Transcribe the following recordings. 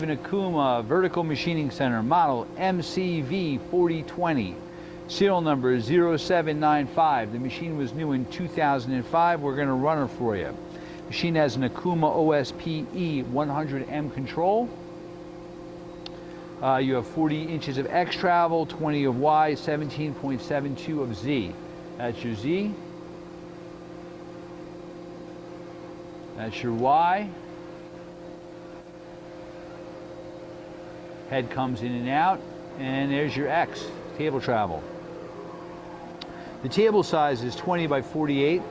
an Okuma Vertical Machining Center, model MCV4020. Serial number 0795. The machine was new in 2005. We're going to run her for you. Machine has an Okuma OSPE 100M control. You have 40 inches of X travel, 20 of Y, 17.72 of Z. That's your Z. That's your Y. Head comes in and out, and there's your X, table travel. The table size is 20 by 48.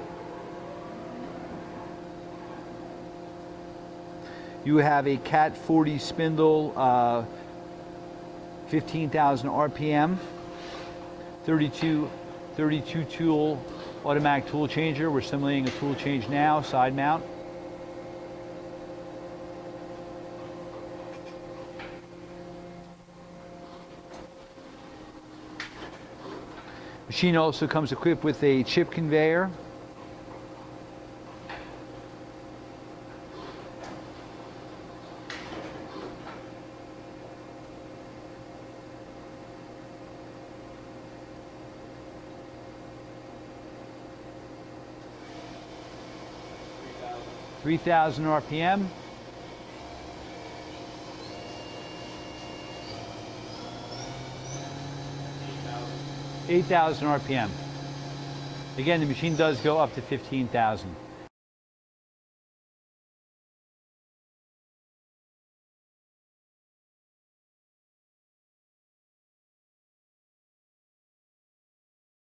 You have a Cat 40 spindle, 15,000 RPM, 32 tool automatic tool changer. We're simulating a tool change now, side mount. Machine also comes equipped with a chip conveyor. (3,000 RPM). 8,000 RPM. Again, the machine does go up to 15,000.